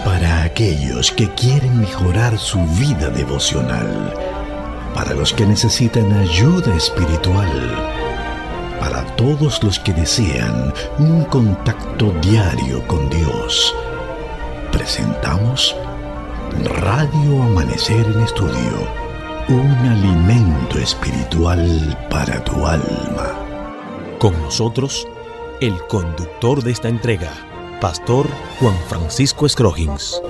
Para aquellos que quieren mejorar su vida devocional, para los que necesitan ayuda espiritual, para todos los que desean un contacto diario con Dios, presentamos Radio Amanecer en Estudio, un alimento espiritual para tu alma. Con nosotros, el conductor de esta entrega, Pastor Juan Francisco Scroggins.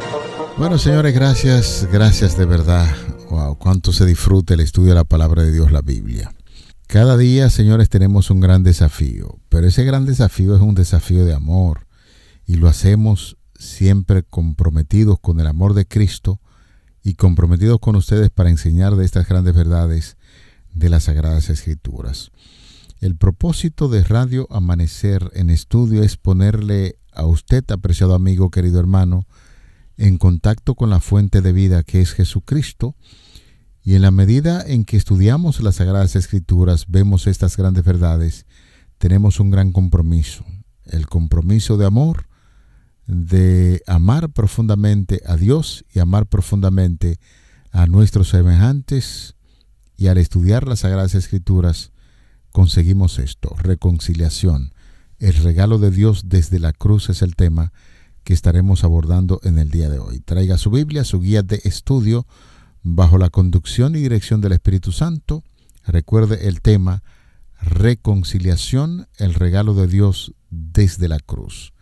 Bueno, señores, gracias de verdad. Wow, cuánto se disfruta el estudio de la palabra de Dios, la Biblia. Cada día, señores, tenemos un gran desafío, pero ese gran desafío es un desafío de amor y lo hacemos siempre comprometidos con el amor de Cristo y comprometidos con ustedes para enseñar de estas grandes verdades de las Sagradas Escrituras. El propósito de Radio Amanecer en Estudio es ponerle a usted, apreciado amigo, querido hermano, en contacto con la fuente de vida que es Jesucristo, y en la medida en que estudiamos las Sagradas Escrituras, vemos estas grandes verdades, tenemos un gran compromiso, el compromiso de amor, de amar profundamente a Dios y amar profundamente a nuestros semejantes, y al estudiar las Sagradas Escrituras conseguimos esto, reconciliación. El regalo de Dios desde la cruz es el tema que estaremos abordando en el día de hoy. Traiga su Biblia, su guía de estudio, bajo la conducción y dirección del Espíritu Santo. Recuerde el tema, reconciliación, el regalo de Dios desde la cruz.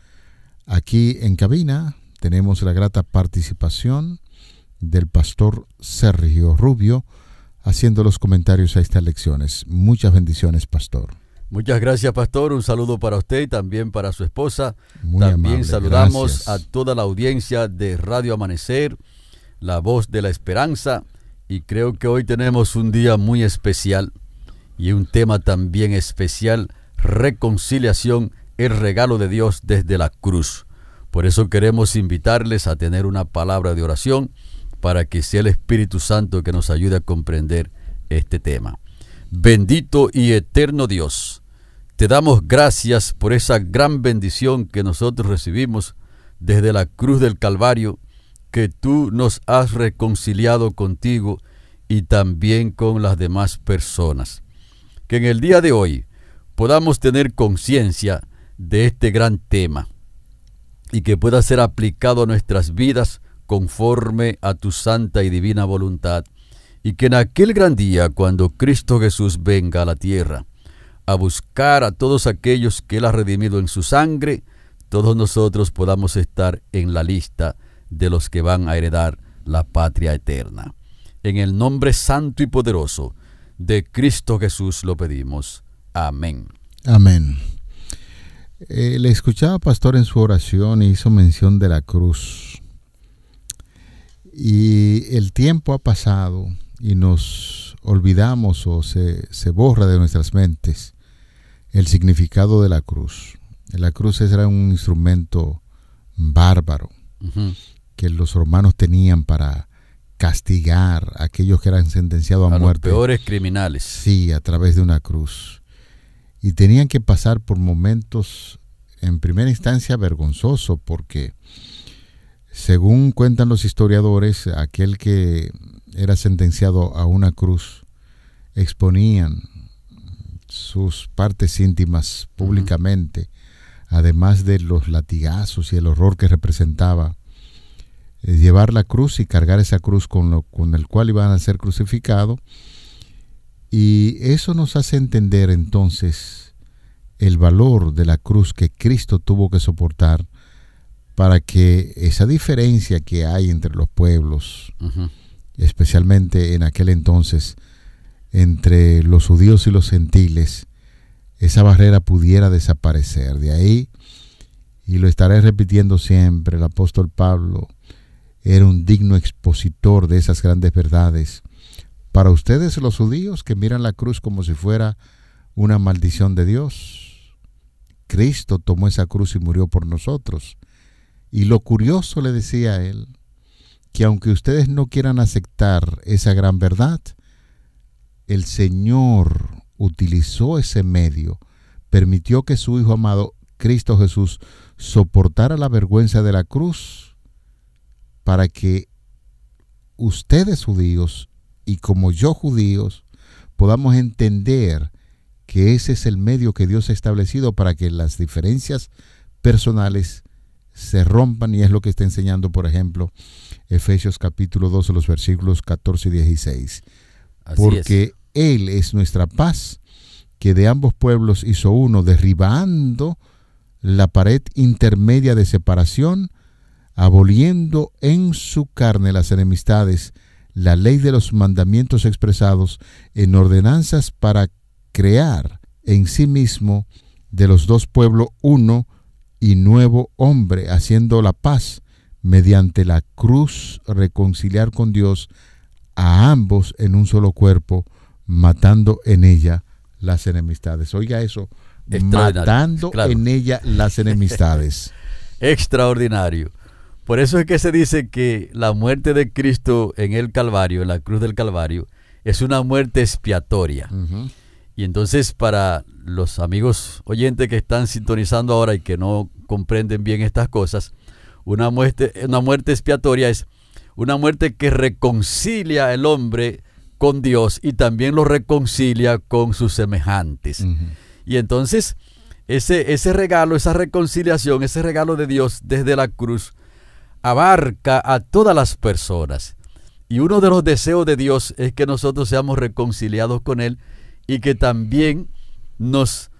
Aquí en cabina tenemos la grata participación del pastor Sergio Rubio, haciendo los comentarios a estas lecciones. Muchas bendiciones, pastor. Muchas gracias, pastor. Un saludo para usted y también para su esposa. Muy también amable, saludamos gracias a toda la audiencia de Radio Amanecer, la voz de la esperanza. Y creo que hoy tenemos un día muy especial y un tema también especial, reconciliación, el regalo de Dios desde la cruz. Por eso queremos invitarles a tener una palabra de oración para que sea el Espíritu Santo que nos ayude a comprender este tema. Bendito y eterno Dios, te damos gracias por esa gran bendición que nosotros recibimos desde la cruz del Calvario, que tú nos has reconciliado contigo y también con las demás personas. Que en el día de hoy podamos tener conciencia de este gran tema y que pueda ser aplicado a nuestras vidas conforme a tu santa y divina voluntad, y que en aquel gran día, cuando Cristo Jesús venga a la tierra a buscar a todos aquellos que Él ha redimido en su sangre, todos nosotros podamos estar en la lista de los que van a heredar la patria eterna. En el nombre santo y poderoso de Cristo Jesús lo pedimos. Amén. Amén. Le escuchaba, pastor, en su oración, hizo mención de la cruz. Y el tiempo ha pasado y nos olvidamos o se borra de nuestras mentes el significado de la cruz. La cruz era un instrumento bárbaro que los romanos tenían para castigar a aquellos que eran sentenciados a muerte. Los peores criminales. Sí, a través de una cruz. Y tenían que pasar por momentos, en primera instancia, vergonzosos, porque según cuentan los historiadores, aquel que era sentenciado a una cruz exponían sus partes íntimas públicamente, además de los latigazos y el horror que representaba llevar la cruz y cargar esa cruz con el cual iban a ser crucificados. Y eso nos hace entender entonces el valor de la cruz que Cristo tuvo que soportar para que esa diferencia que hay entre los pueblos, especialmente en aquel entonces, entre los judíos y los gentiles, esa barrera pudiera desaparecer. De ahí, y lo estaré repitiendo siempre, el apóstol Pablo era un digno expositor de esas grandes verdades. Para ustedes, los judíos, que miran la cruz como si fuera una maldición de Dios, Cristo tomó esa cruz y murió por nosotros. Y lo curioso, le decía a él, que aunque ustedes no quieran aceptar esa gran verdad, el Señor utilizó ese medio, permitió que su Hijo amado Cristo Jesús soportara la vergüenza de la cruz para que ustedes judíos y como yo judíos podamos entender que ese es el medio que Dios ha establecido para que las diferencias personales se rompan, y es lo que está enseñando, por ejemplo, Efesios capítulo 12, los versículos 14 y 16. Porque Él es nuestra paz, que de ambos pueblos hizo uno, derribando la pared intermedia de separación, aboliendo en su carne las enemistades, la ley de los mandamientos expresados en ordenanzas, para crear en sí mismo de los dos pueblos uno y nuevo hombre, haciendo la paz mediante la cruz, reconciliar con Dios a ambos en un solo cuerpo, matando en ella las enemistades. Oiga eso, matando en ella las enemistades. Extraordinario. Por eso es que se dice que la muerte de Cristo en el Calvario, en la cruz del Calvario, es una muerte expiatoria. Y entonces, para los amigos oyentes que están sintonizando ahora y que no comprenden bien estas cosas, una muerte expiatoria es una muerte que reconcilia al hombre con Dios y también lo reconcilia con sus semejantes. Y entonces, ese regalo, esa reconciliación, ese regalo de Dios desde la cruz, abarca a todas las personas. Y uno de los deseos de Dios es que nosotros seamos reconciliados con Él, y que también nos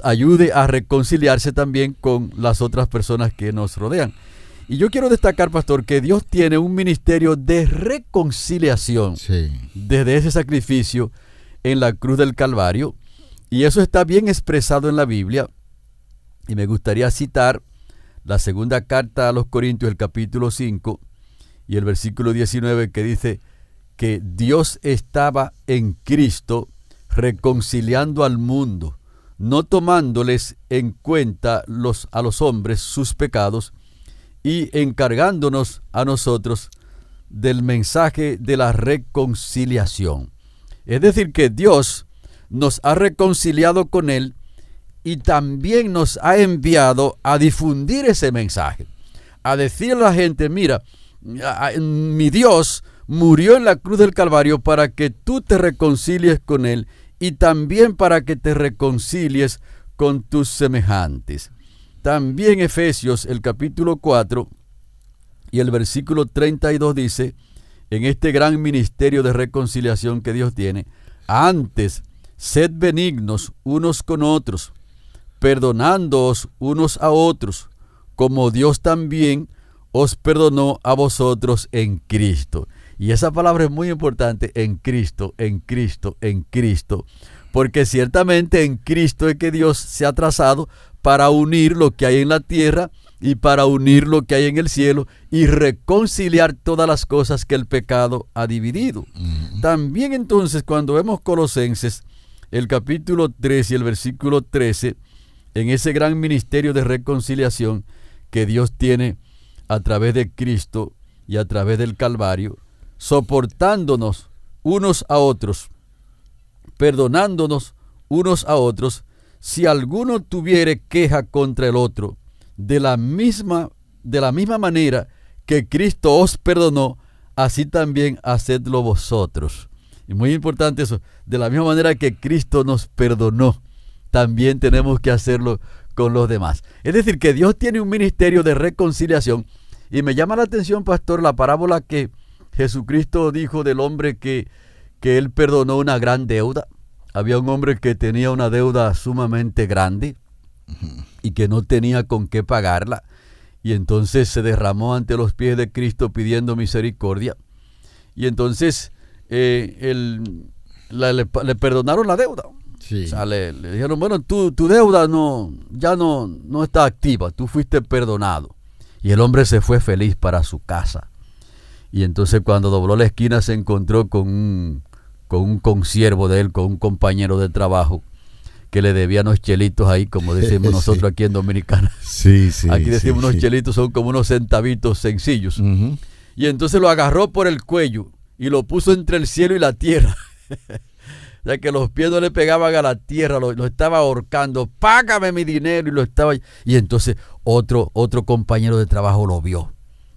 ayude a reconciliarse también con las otras personas que nos rodean. Y yo quiero destacar, pastor, que Dios tiene un ministerio de reconciliación desde ese sacrificio en la cruz del Calvario, y eso está bien expresado en la Biblia. Y me gustaría citar la segunda carta a los Corintios, el capítulo 5 y el versículo 19, que dice que Dios estaba en Cristo reconciliando al mundo, no tomándoles en cuenta a los hombres sus pecados, y encargándonos a nosotros del mensaje de la reconciliación. Es decir, que Dios nos ha reconciliado con Él y también nos ha enviado a difundir ese mensaje, a decirle a la gente: mira, mi Dios murió en la cruz del Calvario para que tú te reconcilies con Él y también para que te reconcilies con tus semejantes. También Efesios, el capítulo 4 y el versículo 32 dice, en este gran ministerio de reconciliación que Dios tiene: antes, sed benignos unos con otros, perdonándoos unos a otros, como Dios también os perdonó a vosotros en Cristo. Y esa palabra es muy importante: en Cristo, en Cristo, en Cristo. Porque ciertamente en Cristo es que Dios se ha trazado para unir lo que hay en la tierra y para unir lo que hay en el cielo y reconciliar todas las cosas que el pecado ha dividido. También entonces, cuando vemos Colosenses, el capítulo 3 y el versículo 13, en ese gran ministerio de reconciliación que Dios tiene a través de Cristo y a través del Calvario, soportándonos unos a otros, perdonándonos unos a otros, si alguno tuviere queja contra el otro, de la misma manera que Cristo os perdonó, así también hacedlo vosotros. Y muy importante eso: de la misma manera que Cristo nos perdonó, también tenemos que hacerlo con los demás. Es decir, que Dios tiene un ministerio de reconciliación. Y me llama la atención, pastor, la parábola que Jesucristo dijo del hombre que Él perdonó una gran deuda. Había un hombre que tenía una deuda sumamente grande y que no tenía con qué pagarla. Y entonces se derramó ante los pies de Cristo pidiendo misericordia. Y entonces le perdonaron la deuda. Sí. O sea, le dijeron: bueno, tu deuda ya no está activa, tú fuiste perdonado. Y el hombre se fue feliz para su casa. Y entonces, cuando dobló la esquina, se encontró con un consiervo de él, con un compañero de trabajo, que le debía unos chelitos ahí, como decimos nosotros aquí en Dominicana. Aquí decimos unos chelitos, son como unos centavitos sencillos. Y entonces lo agarró por el cuello y lo puso entre el cielo y la tierra. ya que los pies no le pegaban a la tierra, lo estaba ahorcando. Págame mi dinero, y lo estaba. Y entonces otro compañero de trabajo lo vio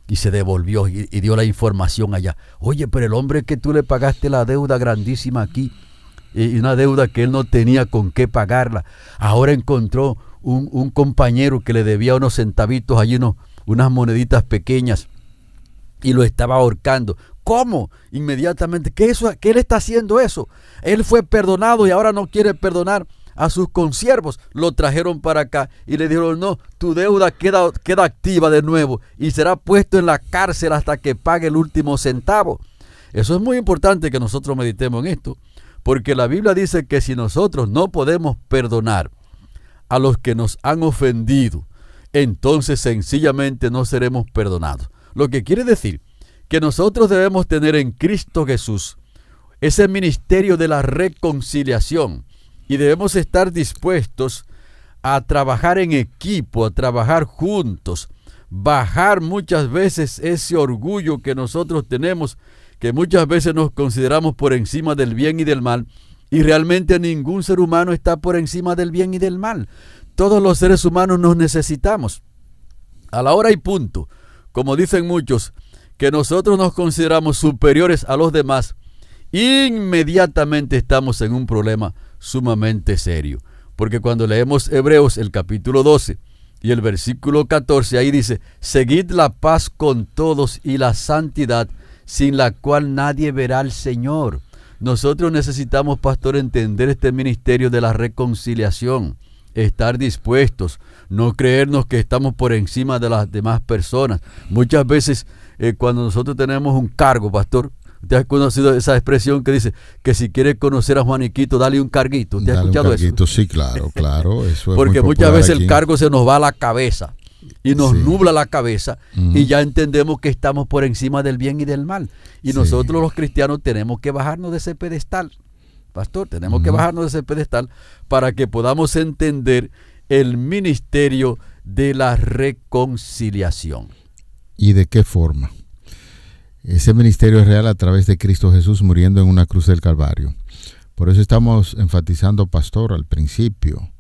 y se devolvió y dio la información allá. Oye, pero el hombre que tú le pagaste la deuda grandísima aquí, y una deuda que él no tenía con qué pagarla, ahora encontró un compañero que le debía unos centavitos allí, unas moneditas pequeñas, y lo estaba ahorcando. ¿Cómo? Inmediatamente, ¿qué él está haciendo eso? Él fue perdonado y ahora no quiere perdonar a sus consiervos. Lo trajeron para acá y le dijeron: no, tu deuda queda activa de nuevo y será puesto en la cárcel hasta que pague el último centavo. Eso es muy importante que nosotros meditemos en esto, porque la Biblia dice que si nosotros no podemos perdonar a los que nos han ofendido, entonces sencillamente no seremos perdonados. Lo que quiere decir que nosotros debemos tener en Cristo Jesús ese ministerio de la reconciliación, y debemos estar dispuestos a trabajar en equipo, a trabajar juntos, bajar muchas veces ese orgullo que nosotros tenemos, que muchas veces nos consideramos por encima del bien y del mal, y realmente ningún ser humano está por encima del bien y del mal. Todos los seres humanos nos necesitamos. A la hora y punto, como dicen muchos, que nosotros nos consideramos superiores a los demás, inmediatamente estamos en un problema sumamente serio. Porque cuando leemos Hebreos, el capítulo 12 y el versículo 14, ahí dice: seguid la paz con todos y la santidad, sin la cual nadie verá al Señor. Nosotros necesitamos, pastor, entender este ministerio de la reconciliación, estar dispuestos, no creernos que estamos por encima de las demás personas. Muchas veces cuando nosotros tenemos un cargo, pastor, ¿usted ha conocido esa expresión que dice que si quiere conocer a Juaniquito, dale un carguito? ¿Usted ha escuchado eso? Sí, claro. Eso es porque muy muchas veces aquí. El cargo se nos va a la cabeza y nos nubla la cabeza, y ya entendemos que estamos por encima del bien y del mal. Y nosotros los cristianos tenemos que bajarnos de ese pedestal, pastor, tenemos que bajarnos de ese pedestal para que podamos entender el ministerio de la reconciliación. ¿Y de qué forma? Ese ministerio es real a través de Cristo Jesús muriendo en una cruz del Calvario. Por eso estamos enfatizando, pastor, al principio,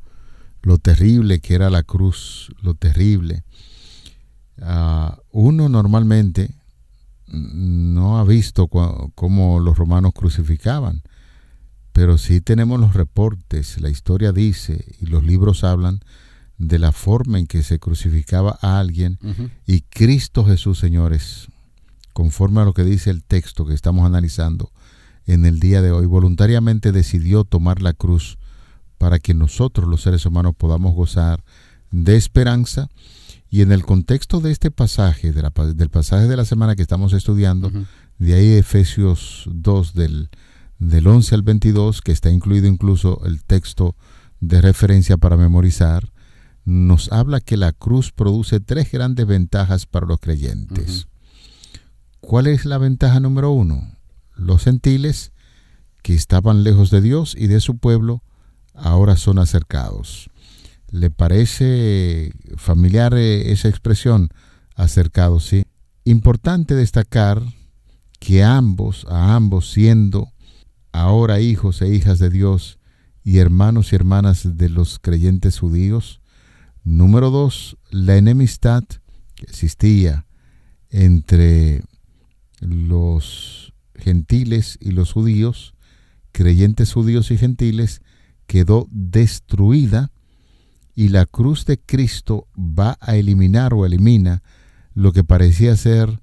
lo terrible que era la cruz, lo terrible. Uno normalmente no ha visto cómo los romanos crucificaban, pero sí tenemos los reportes, la historia dice y los libros hablan de la forma en que se crucificaba a alguien. Y Cristo Jesús, señores, conforme a lo que dice el texto que estamos analizando en el día de hoy, voluntariamente decidió tomar la cruz para que nosotros los seres humanos podamos gozar de esperanza. Y en el contexto de este pasaje, del pasaje de la semana que estamos estudiando, de ahí Efesios 2 del 11 al 22, que está incluido incluso el texto de referencia para memorizar, nos habla que la cruz produce 3 grandes ventajas para los creyentes. ¿Cuál es la ventaja número 1? Los gentiles, que estaban lejos de Dios y de su pueblo, ahora son acercados. ¿Le parece familiar esa expresión? Acercados, sí. Importante destacar que a ambos siendo ahora hijos e hijas de Dios y hermanos y hermanas de los creyentes judíos. Número 2, la enemistad que existía entre los gentiles y los judíos, creyentes judíos y gentiles, quedó destruida, y la cruz de Cristo va a eliminar o elimina lo que parecía ser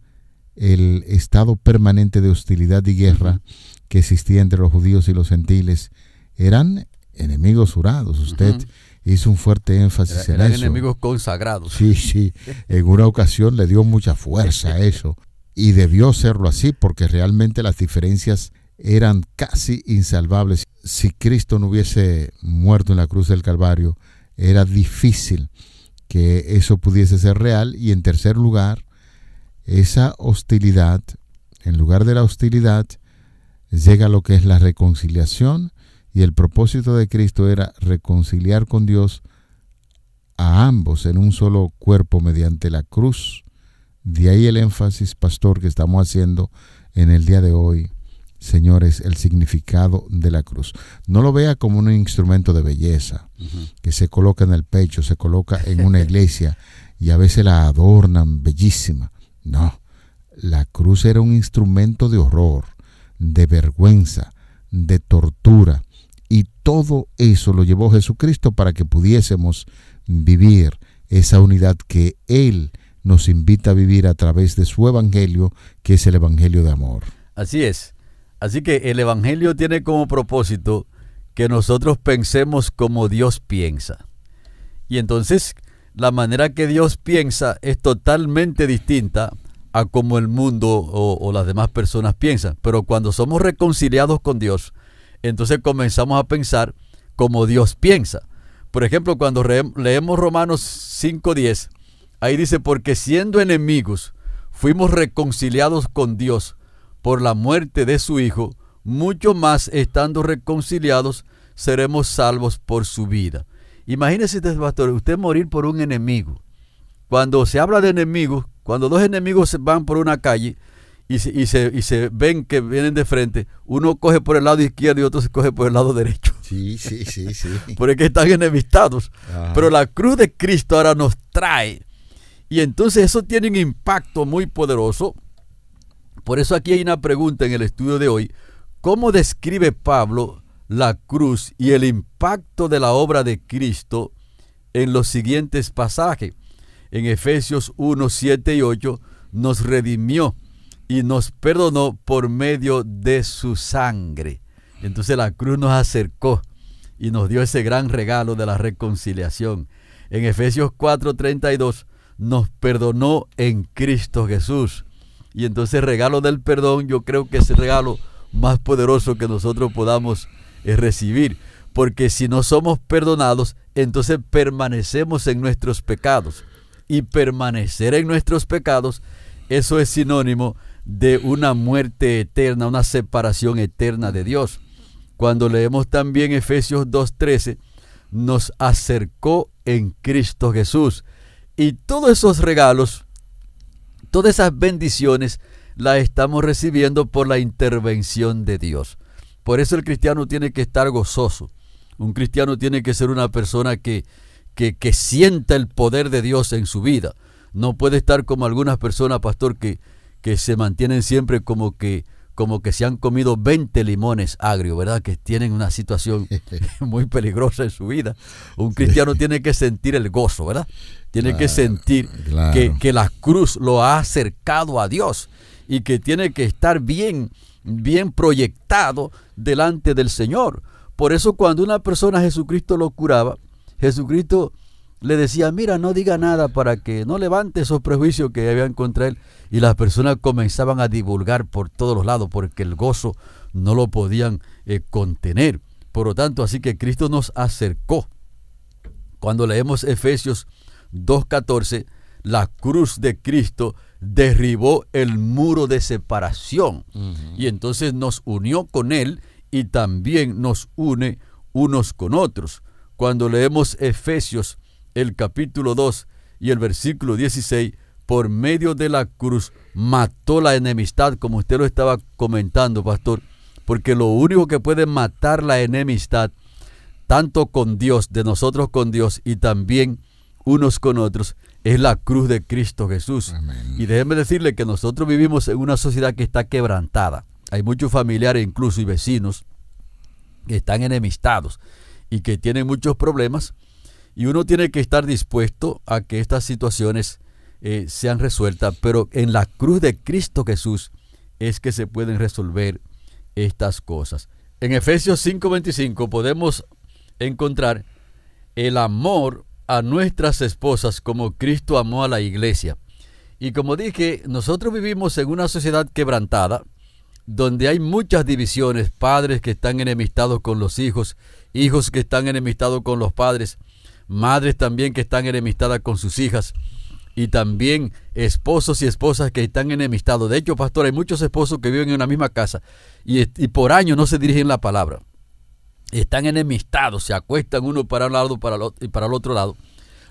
el estado permanente de hostilidad y guerra que existía entre los judíos y los gentiles. Eran enemigos jurados. Usted hizo un fuerte énfasis en eso. Eran enemigos consagrados. Sí. En una ocasión le dio mucha fuerza a eso. Y debió serlo así, porque realmente las diferencias eran casi insalvables. Si Cristo no hubiese muerto en la cruz del Calvario, era difícil que eso pudiese ser real. Y en tercer lugar, esa hostilidad, en lugar de la hostilidad, llega lo que es la reconciliación, y el propósito de Cristo era reconciliar con Dios a ambos en un solo cuerpo mediante la cruz. De ahí el énfasis, pastor, que estamos haciendo en el día de hoy. señores, el significado de la cruz. No lo vea como un instrumento de belleza que se coloca en el pecho, se coloca en una iglesia y a veces la adornan bellísima. No, la cruz era un instrumento de horror, de vergüenza, de tortura, y todo eso lo llevó Jesucristo para que pudiésemos vivir esa unidad que Él nos invita a vivir a través de su evangelio, que es el evangelio de amor. Así es. Así que el evangelio tiene como propósito que nosotros pensemos como Dios piensa. Y entonces la manera que Dios piensa es totalmente distinta a como el mundo o las demás personas piensan. Pero cuando somos reconciliados con Dios, entonces comenzamos a pensar como Dios piensa. Por ejemplo, cuando leemos Romanos 5:10, ahí dice: porque siendo enemigos, fuimos reconciliados con Dios por la muerte de su Hijo, mucho más estando reconciliados, seremos salvos por su vida. Imagínese, pastor, usted morir por un enemigo. Cuando se habla de enemigos, cuando dos enemigos van por una calle y se ven que vienen de frente, uno coge por el lado izquierdo y otro se coge por el lado derecho. Sí. Porque están enemistados. Ajá. Pero la cruz de Cristo ahora nos trae. Y entonces eso tiene un impacto muy poderoso. Por eso aquí hay una pregunta en el estudio de hoy. ¿Cómo describe Pablo la cruz y el impacto de la obra de Cristo en los siguientes pasajes? En Efesios 1, 7 y 8, nos redimió y nos perdonó por medio de su sangre. Entonces la cruz nos acercó y nos dio ese gran regalo de la reconciliación. En Efesios 4, 32, nos perdonó en Cristo Jesús. Y entonces el regalo del perdón, yo creo que es el regalo más poderoso que nosotros podamos recibir. Porque si no somos perdonados, entonces permanecemos en nuestros pecados. Y permanecer en nuestros pecados, eso es sinónimo de una muerte eterna, una separación eterna de Dios. Cuando leemos también Efesios 2:13, nos acercó en Cristo Jesús. Y todos esos regalos, todas esas bendiciones, las estamos recibiendo por la intervención de Dios. Por eso el cristiano tiene que estar gozoso. Un cristiano tiene que ser una persona que sienta el poder de Dios en su vida. No puede estar como algunas personas, pastor, que se mantienen siempre como que se han comido 20 limones agrios, ¿verdad? Que tienen una situación muy peligrosa en su vida. Un cristiano tiene que sentir el gozo, ¿verdad? Tiene que sentir que la cruz lo ha acercado a Dios y que tiene que estar bien proyectado delante del Señor. Por eso cuando una persona a Jesucristo lo curaba, Jesucristo le decía: mira, no diga nada para que no levante esos prejuicios que habían contra él. Y las personas comenzaban a divulgar por todos los lados porque el gozo no lo podían contener. Por lo tanto, así que Cristo nos acercó. Cuando leemos Efesios 2:14, la cruz de Cristo derribó el muro de separación. Y entonces nos unió con Él y también nos une unos con otros. Cuando leemos Efesios, el capítulo 2 y el versículo 16, por medio de la cruz mató la enemistad, como usted lo estaba comentando, pastor, porque lo único que puede matar la enemistad, tanto con Dios, de nosotros con Dios y también unos con otros, es la cruz de Cristo Jesús. Amén. Y déjeme decirle que nosotros vivimos en una sociedad que está quebrantada. Hay muchos familiares incluso y vecinos que están enemistados y que tienen muchos problemas, y uno tiene que estar dispuesto a que estas situaciones sean resueltas, pero en la cruz de Cristo Jesús es que se pueden resolver estas cosas. En Efesios 5:25 podemos encontrar el amor a nuestras esposas como Cristo amó a la iglesia. Y como dije, nosotros vivimos en una sociedad quebrantada, donde hay muchas divisiones, padres que están enemistados con los hijos, hijos que están enemistados con los padres, madres también que están enemistadas con sus hijas, y también esposos y esposas que están enemistados. De hecho, pastor, hay muchos esposos que viven en una misma casa y por años no se dirigen la palabra. Están enemistados, se acuestan uno para un lado y para el otro lado.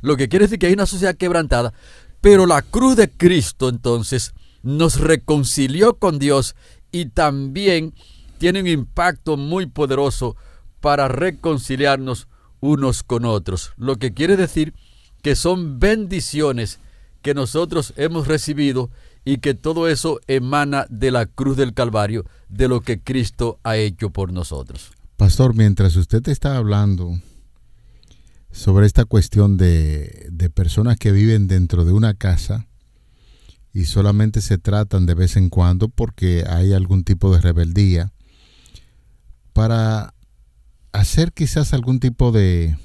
Lo que quiere decir que hay una sociedad quebrantada, pero la cruz de Cristo entonces nos reconcilió con Dios y también tiene un impacto muy poderoso para reconciliarnos unos con otros. Lo que quiere decir que son bendiciones que nosotros hemos recibido y que todo eso emana de la cruz del Calvario, de lo que Cristo ha hecho por nosotros. Pastor, mientras usted está hablando sobre esta cuestión de personas que viven dentro de una casa y solamente se tratan de vez en cuando porque hay algún tipo de rebeldía, para hacer quizás algún tipo de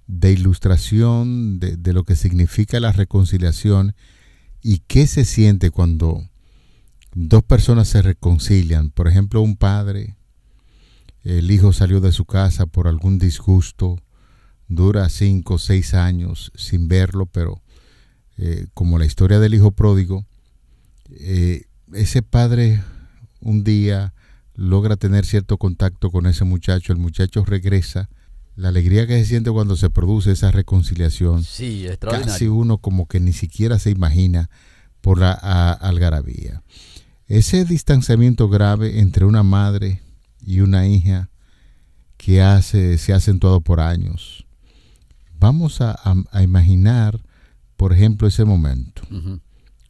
ilustración de lo que significa la reconciliación y qué se siente cuando dos personas se reconcilian. Por ejemplo, un padre, el hijo salió de su casa por algún disgusto, dura 5 o 6 años sin verlo, pero como la historia del hijo pródigo, ese padre un día logra tener cierto contacto con ese muchacho, el muchacho regresa, la alegría que se siente cuando se produce esa reconciliación, sí, extraordinario. Casi uno como que ni siquiera se imagina por la algarabía. Ese distanciamiento grave entre una madre y una hija que se ha acentuado por años. Vamos a imaginar, por ejemplo, ese momento,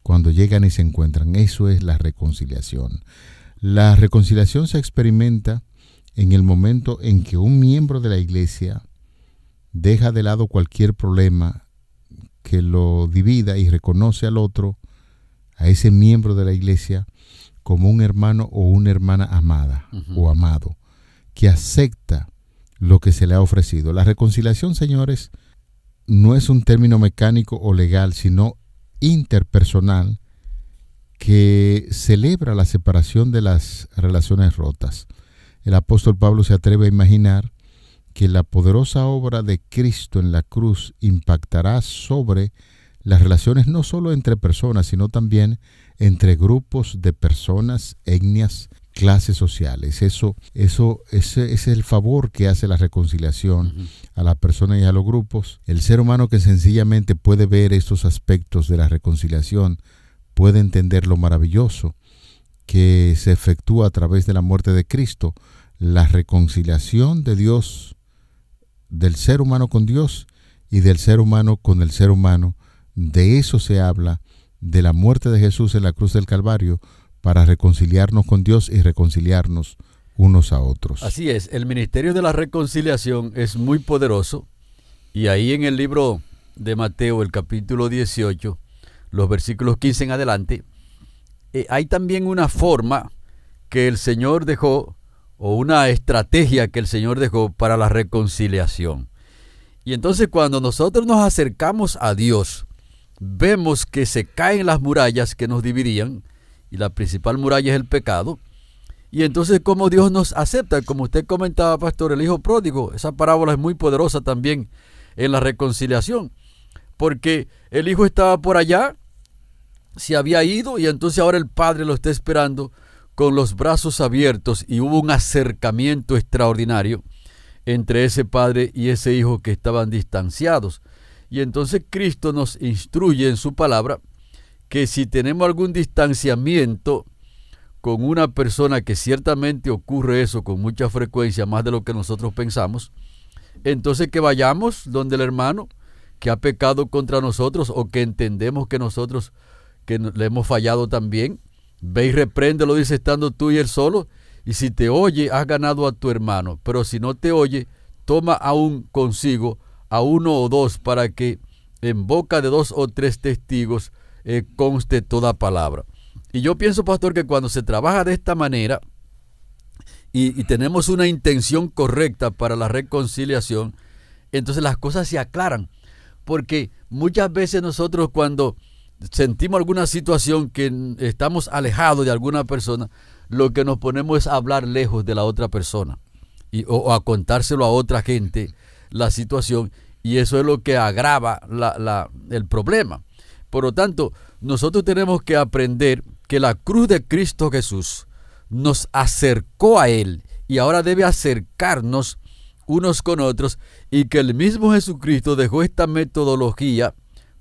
cuando llegan y se encuentran. Eso es la reconciliación. La reconciliación se experimenta en el momento en que un miembro de la iglesia deja de lado cualquier problema que lo divida y reconoce al otro, a ese miembro de la iglesia, como un hermano o una hermana amada o amado, que acepta lo que se le ha ofrecido. La reconciliación, señores, no es un término mecánico o legal, sino interpersonal, que celebra la separación de las relaciones rotas. El apóstol Pablo se atreve a imaginar que la poderosa obra de Cristo en la cruz impactará sobre las relaciones no solo entre personas, sino también entre grupos de personas, etnias, clases sociales. Ese es el favor que hace la reconciliación a la persona y a los grupos. El ser humano que sencillamente puede ver estos aspectos de la reconciliación puede entender lo maravilloso que se efectúa a través de la muerte de Cristo, la reconciliación de Dios, del ser humano con Dios y del ser humano con el ser humano. De eso se habla, de la muerte de Jesús en la cruz del Calvario, para reconciliarnos con Dios y reconciliarnos unos a otros. Así es, el ministerio de la reconciliación es muy poderoso, y ahí en el libro de Mateo, el capítulo 18, los versículos 15 en adelante, hay también una forma que el Señor dejó, o una estrategia que el Señor dejó para la reconciliación. Y entonces cuando nosotros nos acercamos a Dios, vemos que se caen las murallas que nos dividían, y la principal muralla es el pecado. Y entonces, como Dios nos acepta, como usted comentaba, pastor, el hijo pródigo, esa parábola es muy poderosa también en la reconciliación, porque el hijo estaba por allá, se había ido, y entonces ahora el padre lo está esperando con los brazos abiertos, y hubo un acercamiento extraordinario entre ese padre y ese hijo que estaban distanciados. Y entonces Cristo nos instruye en su palabra que si tenemos algún distanciamiento con una persona, que ciertamente ocurre eso con mucha frecuencia, más de lo que nosotros pensamos, entonces que vayamos donde el hermano que ha pecado contra nosotros, o que entendemos que nosotros que le hemos fallado también, ve y repréndelo, dice, estando tú y él solo, y si te oye, has ganado a tu hermano, pero si no te oye, toma aún consigo a 1 o 2, para que en boca de 2 o 3 testigos conste toda palabra. Y yo pienso, pastor, que cuando se trabaja de esta manera y tenemos una intención correcta para la reconciliación, entonces las cosas se aclaran, porque muchas veces nosotros, cuando sentimos alguna situación que estamos alejados de alguna persona, lo que nos ponemos es a hablar lejos de la otra persona o a contárselo a otra gente la situación, y eso es lo que agrava el problema. Por lo tanto, nosotros tenemos que aprender que la cruz de Cristo Jesús nos acercó a Él, y ahora debe acercarnos unos con otros, y que el mismo Jesucristo dejó esta metodología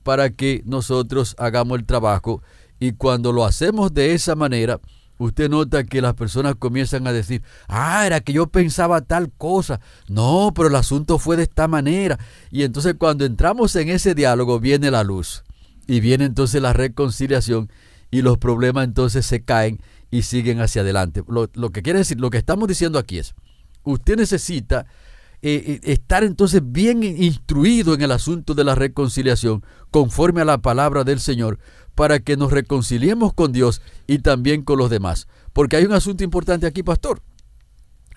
para que nosotros hagamos el trabajo. Y cuando lo hacemos de esa manera, usted nota que las personas comienzan a decir, era que yo pensaba tal cosa, no, pero el asunto fue de esta manera. Y entonces cuando entramos en ese diálogo viene la luz y viene entonces la reconciliación y los problemas entonces se caen y siguen hacia adelante. Lo que quiere decir, lo que estamos diciendo aquí es, usted necesita estar entonces bien instruido en el asunto de la reconciliación conforme a la palabra del Señor para que nos reconciliemos con Dios y también con los demás. Porque hay un asunto importante aquí, pastor.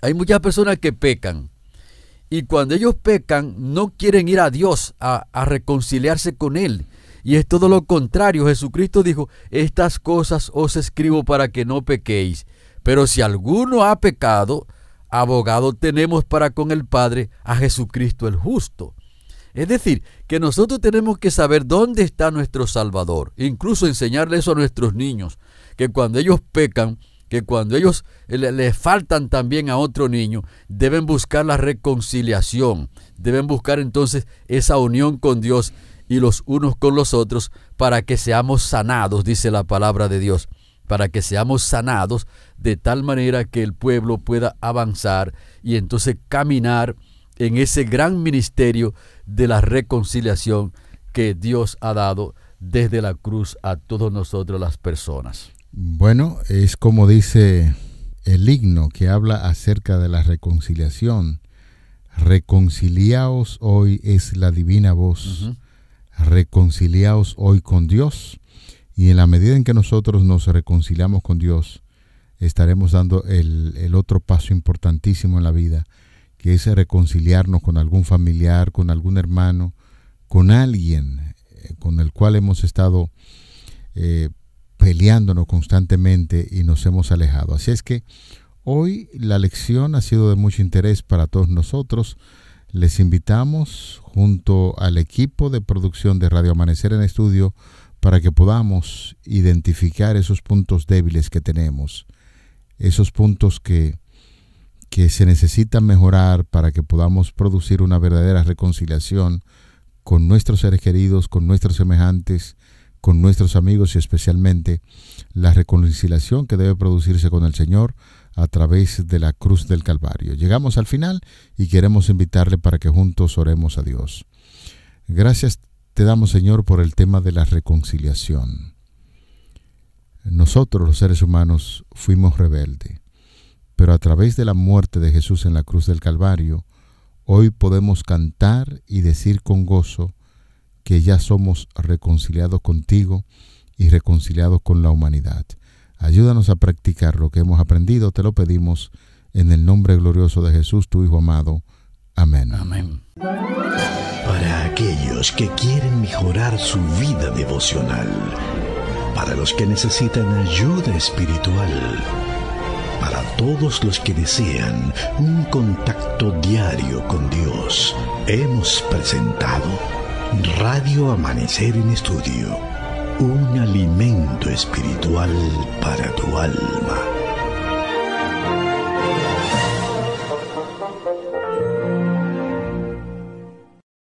Hay muchas personas que pecan y cuando ellos pecan no quieren ir a Dios a reconciliarse con Él. Y es todo lo contrario. Jesucristo dijo, estas cosas os escribo para que no pequéis. Pero si alguno ha pecado, abogado tenemos para con el Padre a Jesucristo el justo. Es decir, que nosotros tenemos que saber dónde está nuestro Salvador. Incluso enseñarle eso a nuestros niños, que cuando ellos pecan, que cuando ellos le faltan también a otro niño, deben buscar la reconciliación, deben buscar entonces esa unión con Dios y los unos con los otros para que seamos sanados, dice la palabra de Dios, para que seamos sanados de tal manera que el pueblo pueda avanzar y entonces caminar en ese gran ministerio de la reconciliación que Dios ha dado desde la cruz a todos nosotros las personas. Bueno, es como dice el himno que habla acerca de la reconciliación. Reconciliaos hoy es la divina voz. Reconciliaos hoy con Dios. Y en la medida en que nosotros nos reconciliamos con Dios, estaremos dando el otro paso importantísimo en la vida, que es reconciliarnos con algún familiar, con algún hermano, con alguien con el cual hemos estado peleándonos constantemente y nos hemos alejado. Así es que hoy la lección ha sido de mucho interés para todos nosotros. Les invitamos junto al equipo de producción de Radio Amanecer en Estudio para que podamos identificar esos puntos débiles que tenemos, esos puntos que se necesitan mejorar para que podamos producir una verdadera reconciliación con nuestros seres queridos, con nuestros semejantes, con nuestros amigos y especialmente la reconciliación que debe producirse con el Señor a través de la cruz del Calvario. Llegamos al final y queremos invitarle para que juntos oremos a Dios. Gracias te damos, Señor, por el tema de la reconciliación. Nosotros, los seres humanos, fuimos rebeldes, pero a través de la muerte de Jesús en la cruz del Calvario, hoy podemos cantar y decir con gozo que ya somos reconciliados contigo y reconciliados con la humanidad. Ayúdanos a practicar lo que hemos aprendido, te lo pedimos en el nombre glorioso de Jesús, tu Hijo amado. Amén. Amén. Para aquellos que quieren mejorar su vida devocional, para los que necesitan ayuda espiritual, para todos los que desean un contacto diario con Dios, hemos presentado Radio Amanecer en Estudio, un alimento espiritual para tu alma.